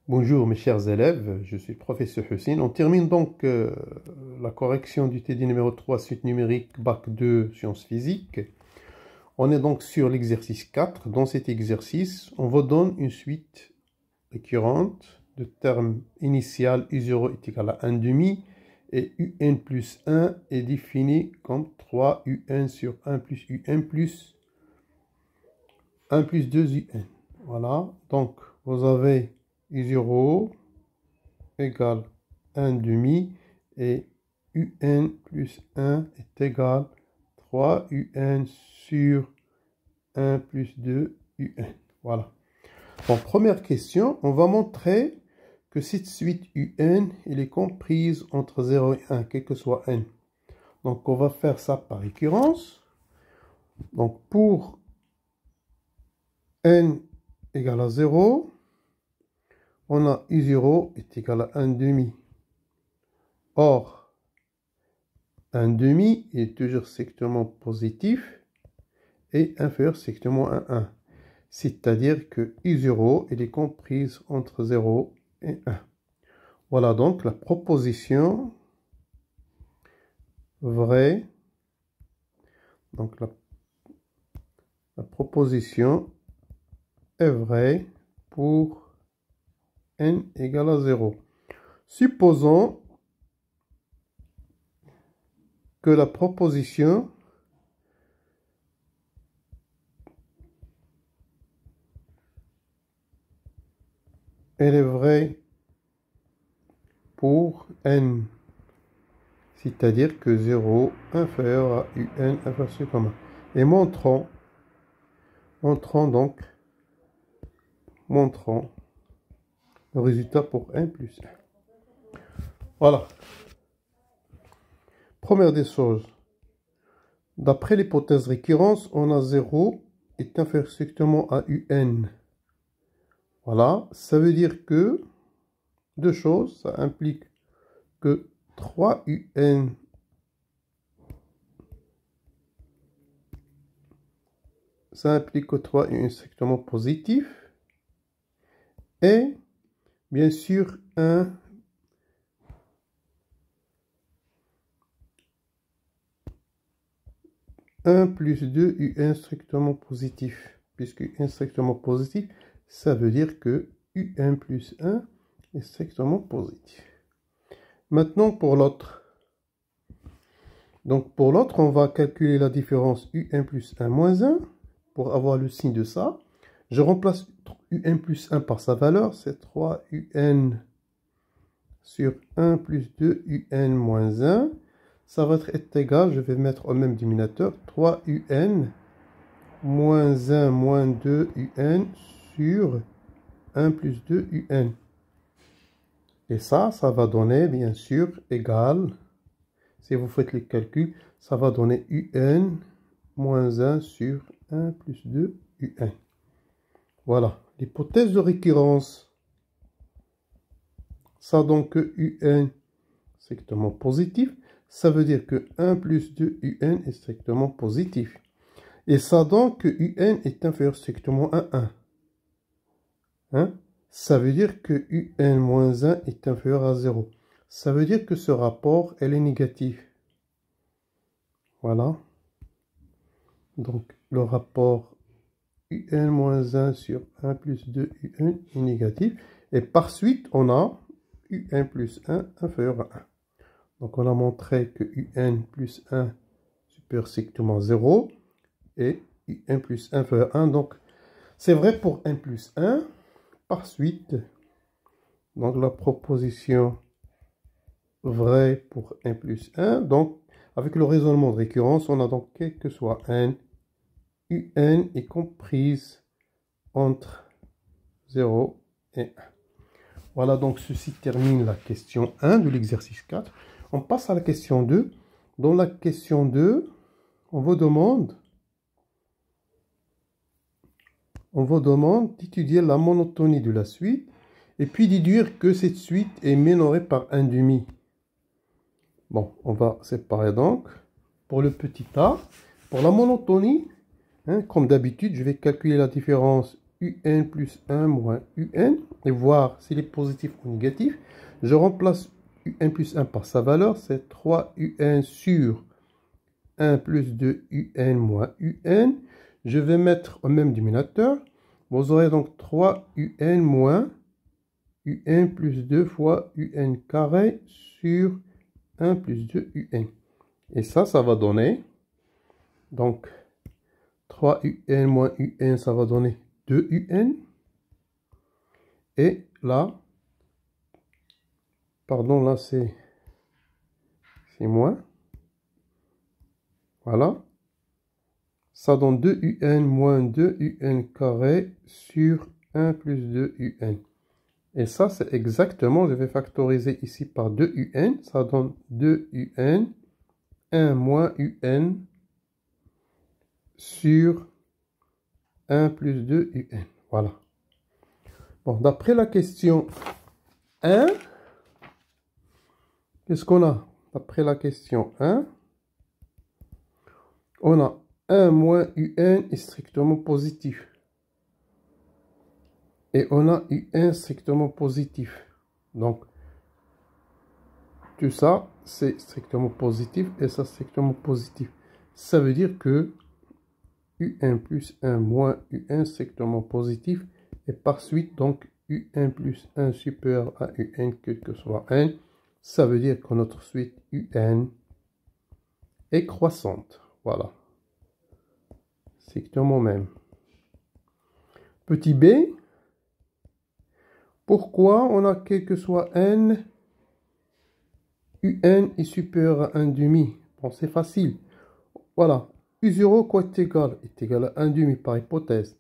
Bonjour mes chers élèves, je suis le professeur Hussein. On termine donc la correction du TD numéro 3, suite numérique, bac 2, sciences physiques. On est donc sur l'exercice 4. Dans cet exercice, on vous donne une suite récurrente de termes initial U0 est égal à 1 demi et UN plus 1 est défini comme 3 UN sur 1 plus UN plus 1 plus 2 UN. Voilà, donc vous avez U0 égale 1 demi et UN plus 1 est égal 3 UN sur 1 plus 2 UN. Voilà. En première question, on va montrer que cette suite UN elle est comprise entre 0 et 1, quel que soit n. Donc on va faire ça par récurrence. Donc pour n égale à 0, on a U0 est égal à 1 demi. Or, 1 demi est toujours strictement positif et inférieur strictement à 1. C'est-à-dire que U0 elle est comprise entre 0 et 1. Voilà donc la proposition vraie. Donc la proposition est vraie pour n égale à 0. Supposons que la proposition elle est vraie pour n, c'est-à-dire que 0 inférieur à un inversé commun. Et montrons le résultat pour n plus 1. Voilà. Première des choses, d'après l'hypothèse récurrence, on a 0 est inférieur strictement à un. Voilà, ça veut dire que deux choses, ça implique que 3un ça implique que 3 est strictement positif et bien sûr 1 plus 2 un strictement positif, puisque un strictement positif, ça veut dire que un plus 1 est strictement positif. Maintenant pour l'autre. Donc pour l'autre, on va calculer la différence un plus 1 moins 1 pour avoir le signe de ça. Je remplace un plus 1 par sa valeur, c'est 3un sur 1 plus 2 un moins 1. Ça va être égal, je vais mettre au même dénominateur, 3un moins 1 moins 2 un sur 1 plus 2 un. Et ça va donner bien sûr égal, si vous faites les calculs, ça va donner un moins 1 sur 1 plus 2 un. Voilà, l'hypothèse de récurrence. Ça donc que un strictement positif, ça veut dire que 1 plus 2 un est strictement positif. Et ça donc que un est inférieur strictement à 1. Hein? Ça veut dire que un moins 1 est inférieur à 0. Ça veut dire que ce rapport, elle est négatif. Voilà. Donc, le rapport un moins 1 sur 1 plus 2 un est négatif. Et par suite, on a un plus 1 inférieur à 1. Donc, on a montré que un plus 1 supérieur strictement à 0 et un plus 1 inférieur à 1. Donc, c'est vrai pour 1 plus 1. Par suite, donc la proposition vraie pour 1 plus 1. Donc, avec le raisonnement de récurrence, on a donc quel que soit n, un est comprise entre 0 et 1. Voilà, donc ceci termine la question 1 de l'exercice 4. On passe à la question 2. Dans la question 2, on vous demande d'étudier la monotonie de la suite et puis déduire que cette suite est minorée par un demi. Bon, on va séparer donc. Pour le petit a, pour la monotonie, hein, comme d'habitude, je vais calculer la différence un plus 1 moins un et voir s'il est positif ou négatif. Je remplace un plus 1 par sa valeur, c'est 3un sur 1 plus 2 un moins un. Je vais mettre au même dénominateur. Vous aurez donc 3un moins un plus 2 fois un carré sur 1 plus 2 un. Et ça va donner, donc 3un moins un, ça va donner 2un. Et là, pardon, là c'est moins. Voilà. Ça donne 2un moins 2un carré sur 1 plus 2un. Et ça, c'est exactement, je vais factoriser ici par 2un. Ça donne 2un, 1 moins un sur 1 plus 2un. Voilà. Bon, d'après la question 1, qu'est-ce qu'on a? D'après la question 1, on a 1 moins un est strictement positif. Et on a un strictement positif. Donc, tout ça, c'est strictement positif et ça, strictement positif. Ça veut dire que un plus 1 moins un strictement positif et par suite, donc, un plus 1 supérieur à un, quel que soit n. Ça veut dire que notre suite un est croissante. Voilà. Strictement même. Petit b. Pourquoi on a quel que soit n, un est supérieur à 1 demi? Bon, c'est facile. Voilà. U0 quoi est égal? Est égal à 1 demi par hypothèse.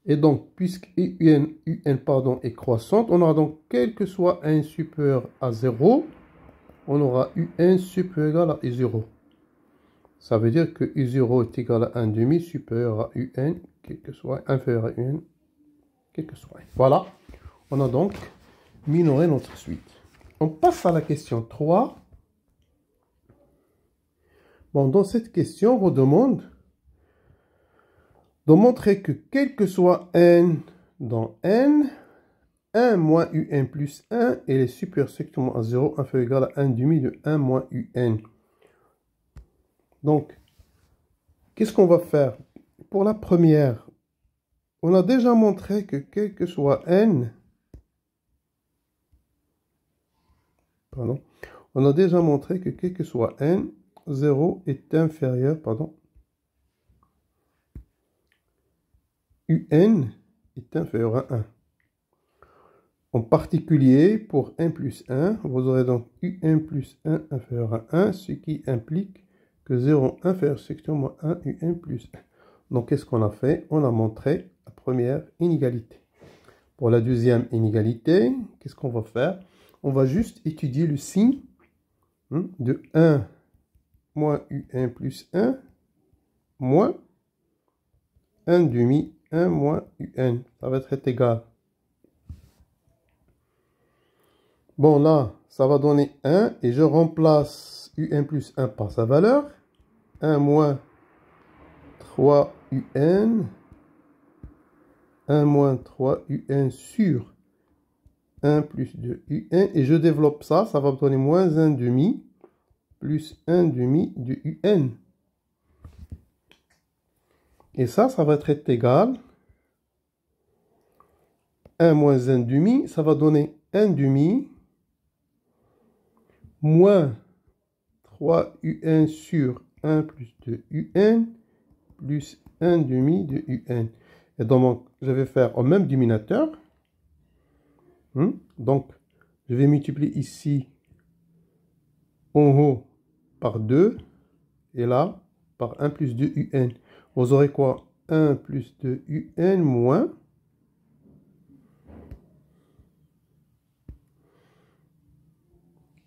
Et donc, puisque un est croissante, on aura donc quel que soit n supérieur à 0, on aura un supérieur à U0. Ça veut dire que U0 est égal à 1 demi supérieur à un, quel que soit, inférieur à un, quel que soit. Voilà. On a donc minoré notre suite. On passe à la question 3. Bon, dans cette question, on vous demande de montrer que quel que soit n dans n, 1 moins un plus 1 est supérieur strictement à 0, inférieur ou égal à 1 demi de 1 moins un. Donc, qu'est-ce qu'on va faire? Pour la première, on a déjà montré que quel que soit n, pardon, on a déjà montré que quel que soit n, 0 est inférieur, pardon, un est inférieur à 1. En particulier, pour 1 plus 1, vous aurez donc un plus 1 inférieur à 1, ce qui implique que 0 inférieur strictement à 1, un plus 1. Donc, qu'est-ce qu'on a fait? On a montré la première inégalité. Pour la deuxième inégalité, qu'est-ce qu'on va faire? On va juste étudier le signe de 1 moins un plus 1 moins 1 demi 1 moins un. Ça va être égal. Bon, là, ça va donner 1 et je remplace un plus 1 par sa valeur. 1 moins 3un. 1 moins 3un sur 1 plus 2un. Et je développe ça, ça va me donner moins 1 demi plus 1 demi de un. Et ça va être égal. 1 moins 1 demi, ça va donner 1 demi moins 3un sur 1 plus 2un plus 1 demi de un. Et donc, je vais faire au même dénominateur. Donc, je vais multiplier ici en haut par 2 et là par 1 plus 2un. Vous aurez quoi? 1 plus 2un moins.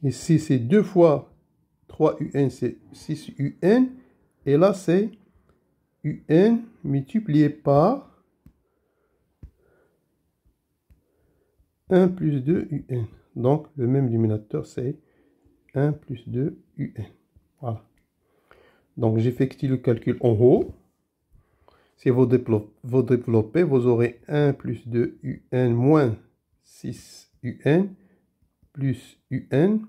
Ici, c'est 2 fois 3un, c'est 6un. Et là, c'est un multiplié par 1 plus 2un. Donc, le même dénominateur, c'est 1 plus 2un. Voilà. Donc, j'effectue le calcul en haut. Si vous développez, vous aurez 1 plus 2 un moins 6 un plus un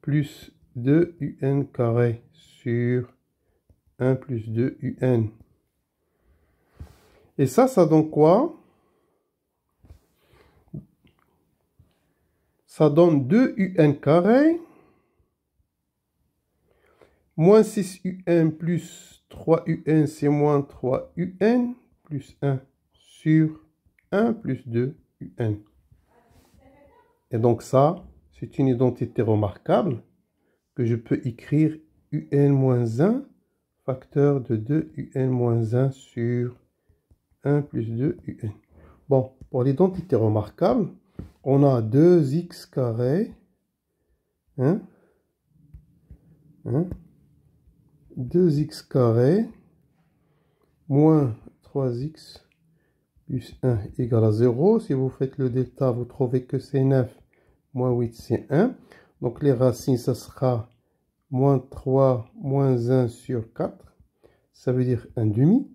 plus 2 un carré sur 1 plus 2 un. Et ça donne quoi? Ça donne 2 un carré moins 6 un plus 3 un, c'est moins 3 un plus 1 sur 1 plus 2 un. Et donc ça, c'est une identité remarquable que je peux écrire un moins 1 facteur de 2 un moins 1 sur 1 plus 2 un. Bon, pour l'identité remarquable, on a 2x carré, 2x carré moins 3x plus 1 égale à 0. Si vous faites le delta, vous trouvez que c'est 9, moins 8, c'est 1. Donc les racines, ça sera moins 3, moins 1 sur 4. Ça veut dire 1 demi,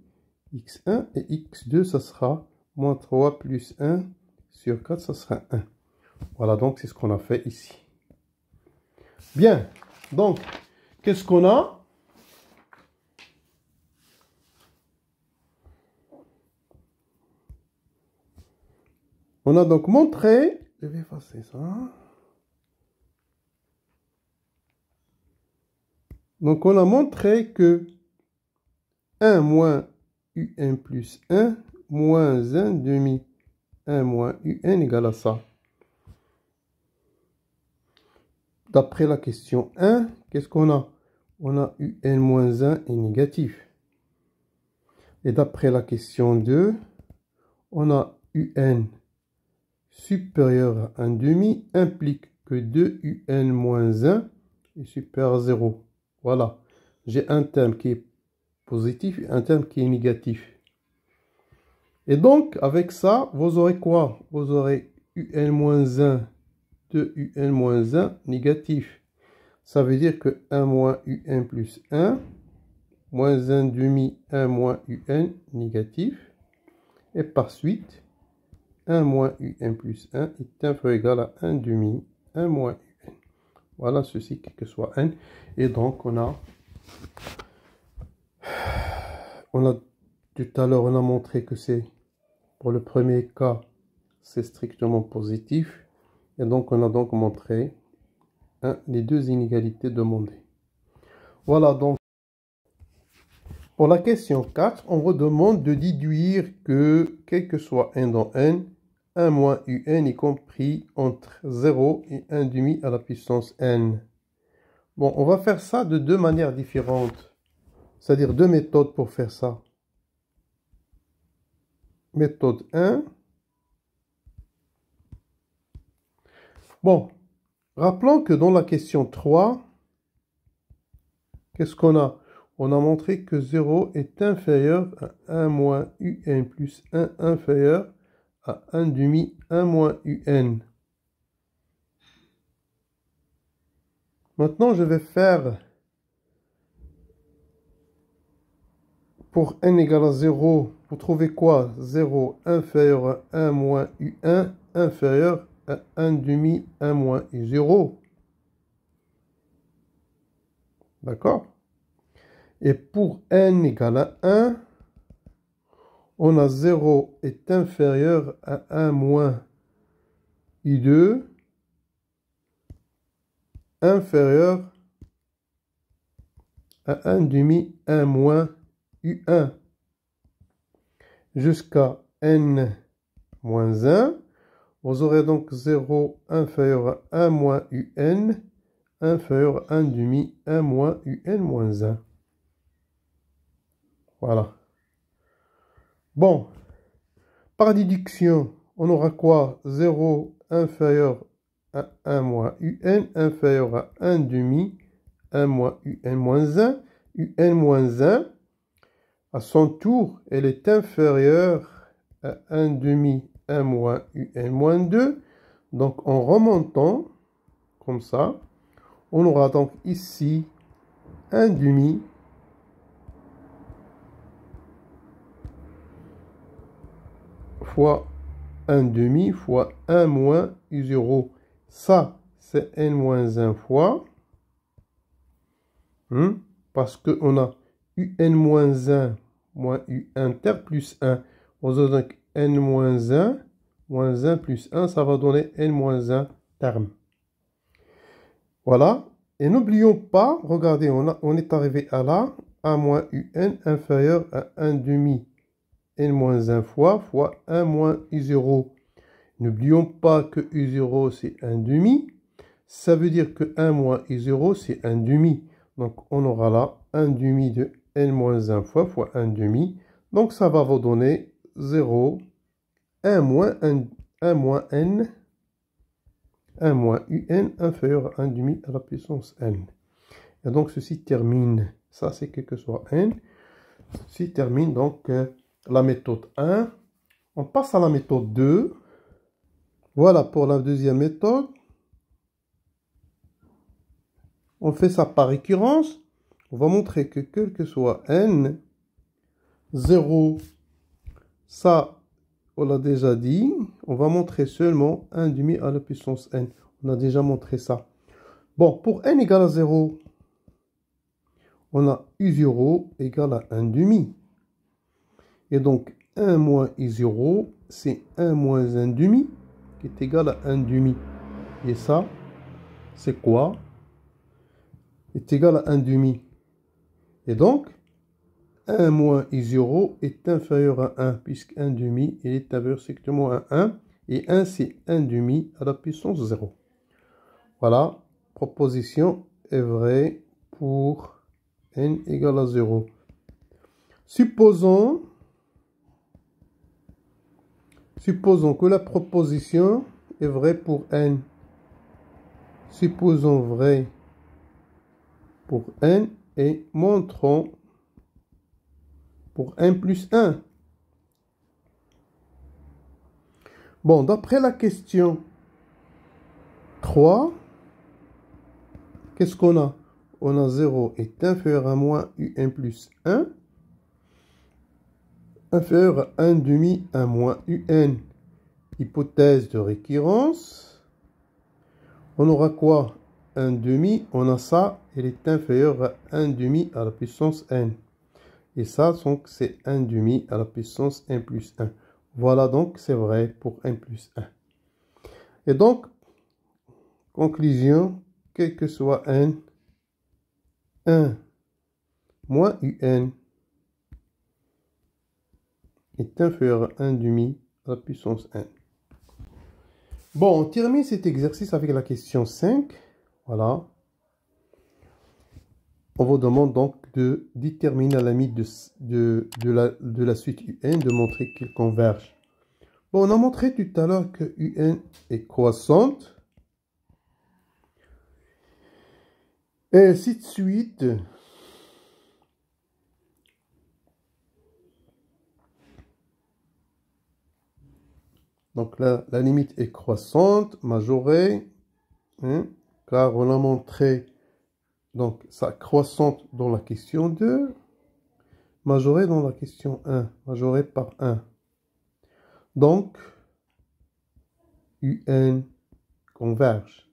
x1, et x2, ça sera moins 3 plus 1 sur 4, ça sera 1. Voilà, donc c'est ce qu'on a fait ici. Bien, donc, qu'est-ce qu'on a? On a donc montré, je vais effacer ça. Donc on a montré que 1 moins un plus 1 moins 1 demi 1 moins un égale à ça. D'après la question 1, qu'est-ce qu'on a? On a un moins 1 est négatif. Et d'après la question 2, on a un supérieur à 1 demi implique que 2 un moins 1 est supérieur à 0. Voilà. J'ai un terme qui est positif et un terme qui est négatif. Et donc, avec ça, vous aurez quoi? Vous aurez un moins 1, 2 un moins 1 négatif. Ça veut dire que 1 moins un plus 1, moins 1 demi 1 moins un négatif. Et par suite, 1 moins un plus 1 est inférieur ou égal à 1 demi 1 moins un. Voilà ceci, quel que soit n. Et donc, on a tout à l'heure, on a montré que c'est, pour le premier cas, c'est strictement positif. Et donc, on a donc montré les deux inégalités demandées. Voilà donc. Pour la question 4, on vous demande de déduire que, quel que soit n dans n, 1 moins un est compris entre 0 et 1 demi à la puissance n. Bon, on va faire ça de deux manières différentes. C'est-à-dire deux méthodes pour faire ça. Méthode 1. Bon, rappelons que dans la question 3, qu'est-ce qu'on a? On a montré que 0 est inférieur à 1 moins un plus 1 inférieur à 1 demi 1 moins un. Maintenant, je vais faire, pour n égale à 0, vous trouvez quoi? 0 inférieur à 1 moins un inférieur à 1 demi 1 moins 0. D'accord? Et pour n égale à 1, on a 0 est inférieur à 1 moins i2 inférieur à 1 demi 1 moins u1 jusqu'à n moins 1. Vous aurez donc 0 inférieur à 1 moins un inférieur à 1 demi 1 moins un moins 1. Voilà. Bon, par déduction, on aura quoi? 0 inférieur à 1 moins un inférieur à 1 demi 1 moins un moins 1. un moins 1, à son tour, elle est inférieure à 1 demi 1 moins un moins 2. Donc en remontant, comme ça, on aura donc ici 1 demi fois 1 demi fois 1 moins U0. Ça, c'est n moins 1 fois. Parce qu'on a UN moins 1 moins U inter plus 1. On a donc n moins 1 plus 1, ça va donner n moins 1 terme. Voilà. Et n'oublions pas, regardez, on est arrivé à là, a moins UN inférieur à 1 demi n moins 1 fois 1 moins U0. N'oublions pas que U0 c'est 1 demi. Ça veut dire que 1 moins U0 c'est 1 demi. Donc on aura là 1 demi de n moins 1 fois 1 demi. Donc ça va vous donner 0, 1 moins n, 1 moins UN inférieur à 1 demi à la puissance n. Et donc ceci termine, ça c'est quel que soit n. Ceci termine donc la méthode 1. On passe à la méthode 2. Voilà pour la deuxième méthode. On fait ça par récurrence. On va montrer que quel que soit n, 0, ça, on l'a déjà dit. On va montrer seulement 1 demi à la puissance n. On a déjà montré ça. Bon, pour n égale à 0, on a U0 égale à 1 demi. Et donc, 1 moins U0, c'est 1 moins 1 demi, qui est égal à 1 demi. Et ça, c'est quoi? Est égal à 1 demi. Et donc, 1 moins I0 est inférieur à 1, puisque 1 demi est inférieur strictement à 1. Et 1, c'est 1 demi à la puissance 0. Voilà, proposition est vraie pour n égale à 0. Supposons que la proposition est vraie pour n. Supposons vrai pour n et montrons pour n plus 1. Bon, d'après la question 3, qu'est-ce qu'on a? On a 0 est inférieur à moins UN plus 1, inférieur à 1 demi à moins UN. Hypothèse de récurrence. On aura quoi? 1 demi, on a ça, elle est inférieure à 1 demi à la puissance n. Et ça, donc, c'est 1 demi à la puissance n plus 1. Voilà, donc, c'est vrai pour n plus 1. Et donc, conclusion, quel que soit n, 1 moins un est inférieur à 1 demi à la puissance n. Bon, on termine cet exercice avec la question 5. Voilà. On vous demande donc de déterminer la limite de la suite UN, de montrer qu'elle converge. Bon, on a montré tout à l'heure que UN est croissante. Et ainsi de suite. Donc là, la limite est croissante, majorée, hein, car on a montré donc ça croissante dans la question 2, majorée dans la question 1, majorée par 1. Donc, UN converge.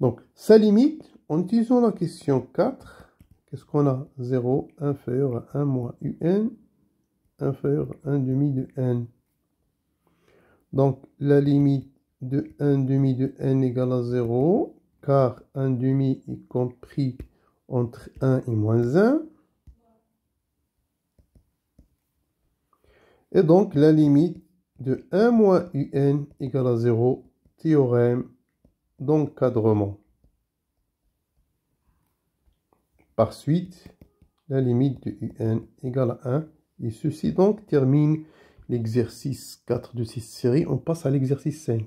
Donc, sa limite, en utilisant la question 4, qu'est-ce qu'on a? 0 inférieur à 1 moins UN, inférieur à 1 demi de n. Donc, la limite de 1 demi de n égale à 0, car 1 demi est compris entre 1 et moins 1. Et donc, la limite de 1 moins un égale à 0, théorème d'encadrement. Par suite, la limite de un égale à 1. Et ceci donc termine l'exercice 4 de cette série. On passe à l'exercice 5.